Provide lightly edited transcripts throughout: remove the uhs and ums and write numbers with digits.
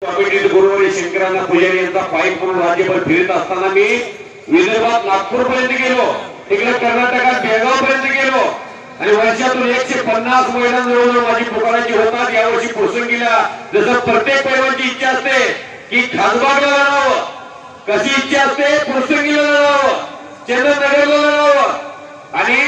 कमिटीत गुरुवारी शंकरांना पुजारी यांचा पाईप म्हणून राज्यभर फिरत असताना मी विदर्भात नागपूर पर्यंत गेलो, तिकडे कर्नाटकात बेळगाव पर्यंत गेलो आणि वर्षातून 150 मैदान जवळ माझी पुकाराची होतात. यावर्षी प्रसंगीला जसं प्रत्येक पैलवानची इच्छा असते की खासबागला लढावं, कशी इच्छा असते प्रसंगीला लढावं, चंदननगरला लढावं. आणि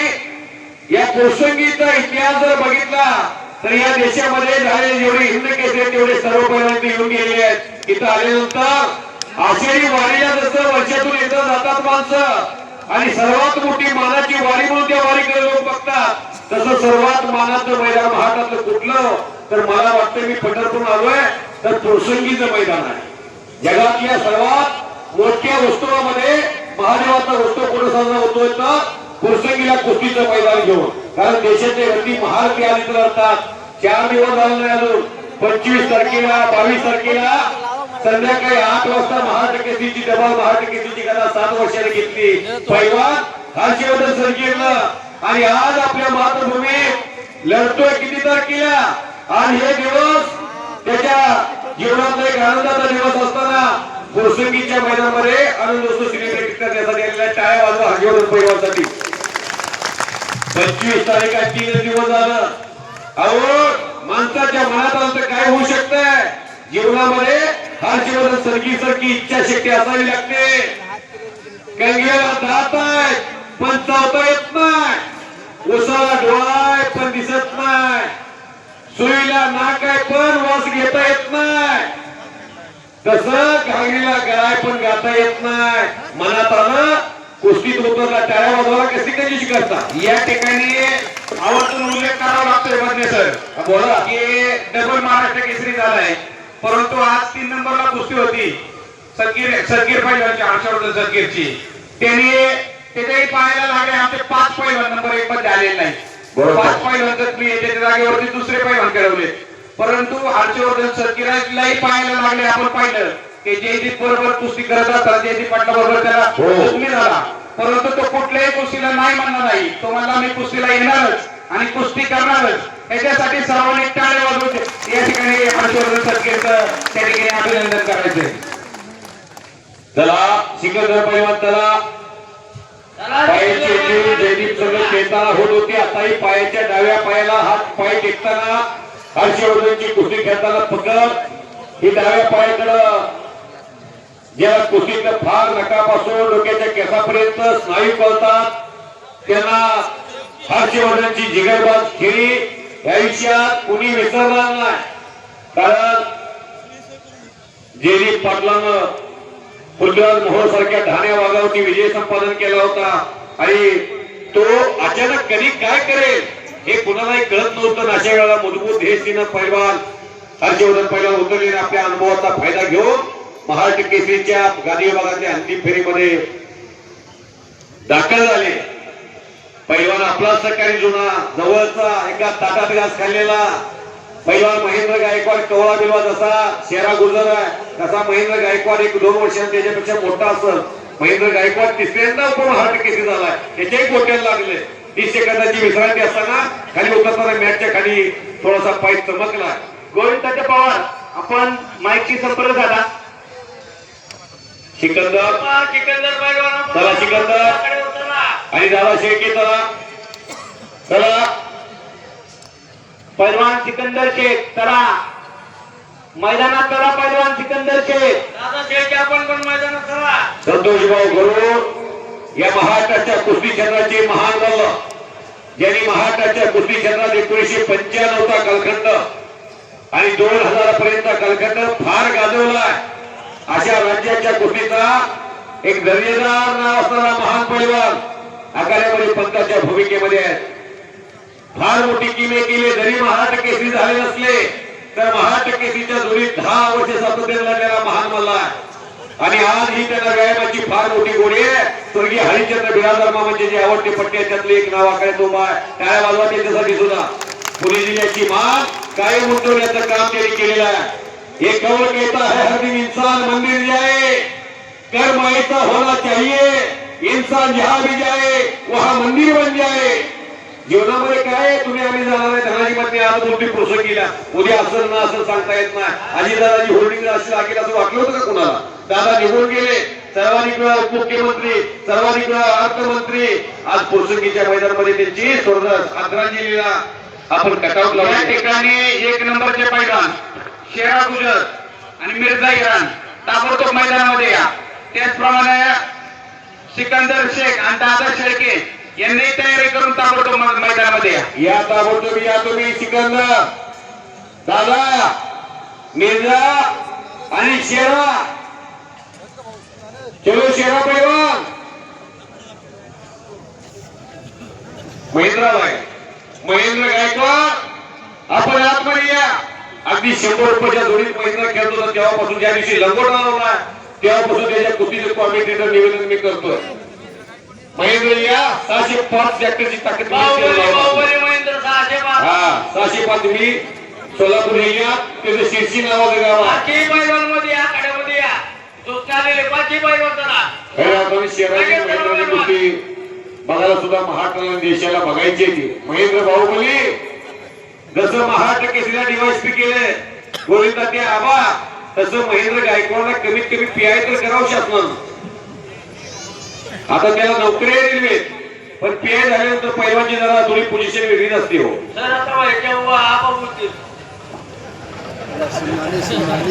या प्रसंगीचा इतिहास जर बघितला तर या देशामध्ये झालेले जेवढे हिंद केस आहेत तेवढे सर्व पैलवान येऊन गेलेले आहेत. इथं आल्यानंतर आषाढी वारीला जसं वर्षातून एकदा जातात माणसं आणि सर्वात मोठी मानाची वारी म्हणून त्या वारीकडे लोक बघतात, तसं सर्वात मानाचं मैदान महाराष्ट्रातलं कुठलं तर मला वाटतं मी पंढरपूर आलोय तर प्रसंगीचं मैदान आहे. जगातल्या सर्वात मोठ्या उत्सवामध्ये महादेवाचा उत्सव कोण साजरा होतोय तर प्रसंगीला कुस्तीचं मैदान घेऊन. कारण देशाचे रती महारथी आधी लढतात. 4 दिवस झाले नाही अजून. 25 तारखेला 22 तारखेला संध्याकाळी 8 वाजता महाराष्ट्र केसरीची डबल महाराष्ट्र केसरीची गदा 7 वर्षाने घेतली. पैलवान हर्षवर्धन सरकीनं आणि आज आपल्या मातृभूमीत लढतोय किती तारखेला. आज हे दिवस त्याच्या जीवनातला एक आनंदाचा दिवस असताना प्रसंगीच्या मैदानामध्ये आनंदोत्सव सेलिब्रेट करण्यासाठी आलेल्या टाळ्या वाजवा हर्षवर्धन पैलवानसाठी. 25 तारीख 3 दिवस झालं. अहो माणसाच्या मनात आलं तर काय होऊ शकतंय. जीवनामध्ये हर्षवर्धन सारखी इच्छाशक्ती असावी लागते. कंगेला दात आहे पण चावता येत नाही, उसाला डोळा आहे पण दिसत नाही, सुईला नाक आहे पण वास घेता येत नाही, तसं घागरीला गळाय पण गाता येत नाही. मनात आलं कुस्तीत उतरला टाळ्या वाजवायला कशी कशी करता. या ठिकाणी आवर्जून उल्लेख करावा लागतोय बदले सर बोला की डबल महाराष्ट्र केसरी झालाय, परंतु आज 3 नंबरला कुस्ती होती सरकीर पैलवानची हर्षवर्धन सरकीरची. त्याच्याही पाहायला लागले आमचे 5 पैलवान नंबर 1 मध्ये आलेले नाही. 5 पैलवान जखमी त्याच्या जागेवरती दुसरे पैलवान खेळवले, परंतु हर्षवर्धन सरकीरलाही पाहायला लागले. आपण पाहिलं की जयदीप बरोबर कुस्ती करत असताना जयदीप पाटला बरोबर त्याला जखमी झाला, परंतु तो कुठल्याही कुस्तीला नाही म्हणणार नाही. तो म्हणला मी कुस्तीला येणारच आणि कुस्ती करणारच. याच्यासाठी सर्वांनी टाळ्या वाजवून या ठिकाणी हर्षवर्धन सरकीरचं त्या ठिकाणी अभिनंदन करायचंय. चला सिकंदर पैलवान चला. पायाची जीव जयदीप सगळं खेळताना होत होती. आताही पायाच्या डाव्या पायाला हात पाय टेकताना हर्षवर्धनची कुस्ती खेळताना पकड ही डाव्या पायाकडं ज्या कुस्तीतलं फार नकापासून डोक्याच्या केसापर्यंत स्नायू कळतात त्यांना हर्षवर्धनची जिगरबाज खेळी आयुष्यात कुणी विसरणार नाही. कारण जयदीप पाटलानं पृथ्वीराज मोहोळ सारख्या ढाण्या वाघावरती विजय संपादन केला होता आणि तो अचानक कधी काय करेल हे कुणालाही कळत नव्हतं. अशा वेळेला मजबूत हेसीनं पैलवान हर्षवर्धन पैलवान उतरले आपल्या अनुभवाचा फायदा घेऊन महाराष्ट्र केसरीच्या गादी विभागाच्या अंतिम फेरीमध्ये दाखल झाले. पैलवान आपला सहकारी जुना जवळचा एका ताटात घास खाल्लेला पैलवान महेंद्र गायकवाड कवळा बिलवा जसा शेरा गुजर आहे तसा महेंद्र गायकवाड 1-2 वर्षांनी त्याच्यापेक्षा मोठा असत. महेंद्र गायकवाड तिसऱ्यांदा महाराष्ट्र केसरी झालाय. त्याच्याही गोट्याला लागले. 30 सेकंदाची विश्रांती असताना खाली उतरताना मॅचच्या खाली थोडासा पाय चमकला. गोविंदाच्या पवार आपण माईकशी संपर्क साधा. सिकंदर चला सिकंदर आणि दादा शेळके चला चला. पैलवान सिकंदर शेख चला मैदानात चला. पैलवान सिकंदर शेख दादा शेख आपण पण मैदानात चला. संतोषभाऊ गरुड या महाराष्ट्राच्या कुस्ती क्षेत्राचे महान झालं ज्यांनी महाराष्ट्राच्या कुस्ती क्षेत्रात 1995 चा कालखंड आणि 2000 पर्यंत कालखंड फार गाजवलाय. अशा राज्याच्या कुस्तीचा एक दर्जेदार नाव असणारा महान पैलवान आघाड्यामध्ये पंताच्या भूमिकेमध्ये आहे. फार मोठी किमे केली. जरी महाराष्ट्र केसरी झाले नसले तर महाराष्ट्र केसरीच्या जोडीत 10 वर्ष सातत्याने लढलेला महान मल्ला आहे आणि आज ही त्यांना व्यायामाची फार मोठी गोडी आहे. स्वर्गीय हरिश्चंद्र बिरादर म्हणजे जे आवडते पट्टे त्यातले एक नाव आखाड्यात उभा आहे. टाळ्या वाजवा त्यांच्यासाठी सुद्धा. पुणे जिल्ह्याची मान कायम उंचवण्याचं काम त्यांनी केलेलं आहे. ये कौन कहता है हर दिन इंसान मंदिर जाए, कर्म ऐसा होना चाहिए इंसान जहां भी जाए वहां मंदिर बन जाए. जीवनामध्ये काय आहे? तुम्ही आम्ही जाणार आहे धनाजी मध्ये आज मोठी प्रोत्साहन केला, उद्या असं ना असं सांगता येत नाही. आजी दादाजी होल्डिंग अशी लागेल असं वाटलं होतं का कुणाला? दादा निघून गेले, सर्वाधिक वेळा उपमुख्यमंत्री, सर्वाधिक वेळा अर्थमंत्री. आज पुरसंगीच्या मैदानामध्ये त्यांची श्रद्धांजलीला आपण कटआउट या लावला. ठिकाणी एक नंबरचे पैलवान शेरा गुजर आणि मिर्झा इराण ताबडतोब मैदानामध्ये या. त्याचप्रमाणे सिकंदर शेख आणि दादा शेळके यांनी तयारी करून ताबडतोब मैदानामध्ये या. या ताबडतोब या तुम्ही. सिकंदर, दादा, मिर्झा आणि शेरा. चलो शेरा पैलवान. महेंद्र गायकवाड आपण आतमध्ये या. अगदी 100 रुपयाच्या जोडीत महेंद्र खेळत होता तेव्हापासून, ज्या दिवशी लंगोटा लावला तेव्हापासून त्याच्या कुस्तीचे कॉमेंटेटर निवेदन मी करतोय. महेंद्र या. 605 ट्रॅक्टरची ताकद बाहुबली महेंद्र 605. हा 605. तुम्ही सोलापूर जिल्ह्यात त्याचं शिरशी नावाचं गाव आहे. पाचही पैलवान मध्ये या, कड्यामध्ये या. दुसऱ्याने पाचही पैलवान चला. खरं आपण शहराची महेंद्राची कुस्ती बघायला सुद्धा महाराष्ट्राला देशाला बघायची आहे. महेंद्र बाहुबली जसं महाराष्ट्र केसरीला डीवायसपी केले गोविंदा ते आबा, तसं महेंद्र गायकवाडला कमीत कमी पीआय तर करावं शासनानं. आता त्याला नोकरी आहे रेल्वेत, पण पीआय झाल्यानंतर पैलवानची जरा थोडी पोझिशन वेगळीच असते हो. सर आता व्हायच्या आपण बोलतील.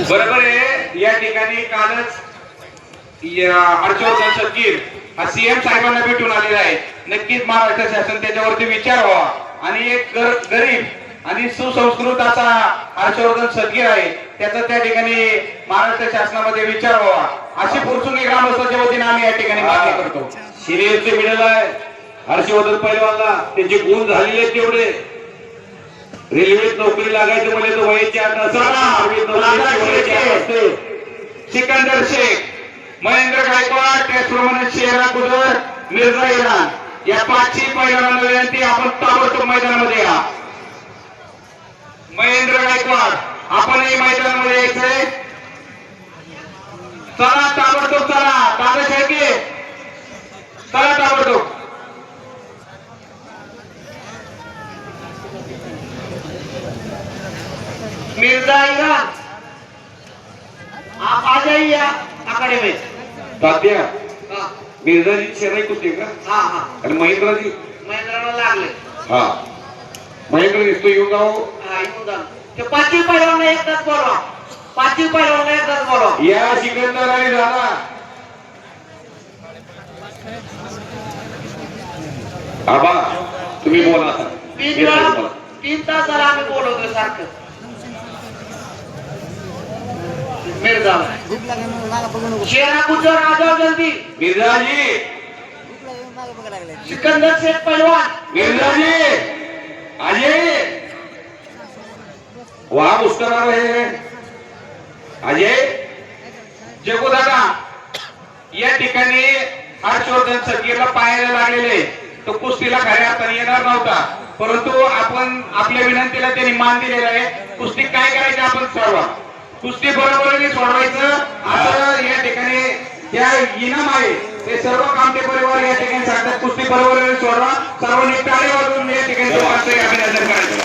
बरोबर आहे. या ठिकाणी कालच हर्षवर्धन सदगीर हा सीएम साहेबांना भेटून आलेला आहे. नक्कीच महाराष्ट्र शासन त्याच्यावरती विचार व्हावा आणि एक गरीब आणि सुसंस्कृत असा हर्षवर्धन सदगीर आहे, त्याचा त्या ठिकाणी महाराष्ट्र शासनामध्ये विचार व्हावा अशी पुरसुंगी ग्रामस्थांच्या वतीने आम्ही या ठिकाणी मागणी करतो. सिनियरचे मिळालं आहे हर्षवर्धन पैलवानला. त्यांचे गुण झालेले आहेत तेवढे. रेल्वेत नोकरी लागायचं म्हणजे तो वयाची 8 असते. सिकंदर शेख, महेंद्र गायकवाड, त्याचप्रमाणे शेरा गुजर, मिर्झा इराण या 5ही पैलवानांना विनंती, आपण ताबडतोब मैदानामध्ये या. महेंद्र गायकवाड आपणही मैदानामध्ये यायचंय. चला ताबडतोब चला. दादा शेळके चला ताबडतोब. मिर्झा इराण आप आ जाइए आकडे में. तात्या हा मिर्झाजी शेराई कुस्ती का? हा हा. आणि महेंद्राजी? महेंद्राला लागले. हा महेंद्र दिसतो येऊन जाऊ. हा येऊन जा. ते पाचही पैलवान एकदाच बोलवा. पाचही पैलवान एकदाच बोलवा. या सिकंदर आणि दादा. आबा तुम्ही बोला आता. 3 वेळा 3 तासाला आम्ही बोलवतोय सारखं. मिर्झा शेरा गुजर आ जाओ जल्दी. मिर्झाजी, सिकंदर शेख पैलवान. मिर्झाजी अजय वहां मुस्कुरा रहे हैं. अजय जगू दादा या ठिकाणी हर्षवर्धन सदगीरला पाहायला लागलेले, तो कुस्तीला खऱ्या अर्थाने येणार नव्हता, परंतु आपण आपल्या विनंतीला त्यांनी मान दिलेला आहे. कुस्ती काय करायची आपण ठरवा. कुस्ती बरोबरीने सोडवायचं असं या ठिकाणी ज्या इनाम आहे ते सर्व कामते परिवार या ठिकाणी सांगतात. कुस्ती बरोबरीने सोडवा. सर्वांनी टाळी वाजवून या ठिकाणी अभिनंदन करायचं.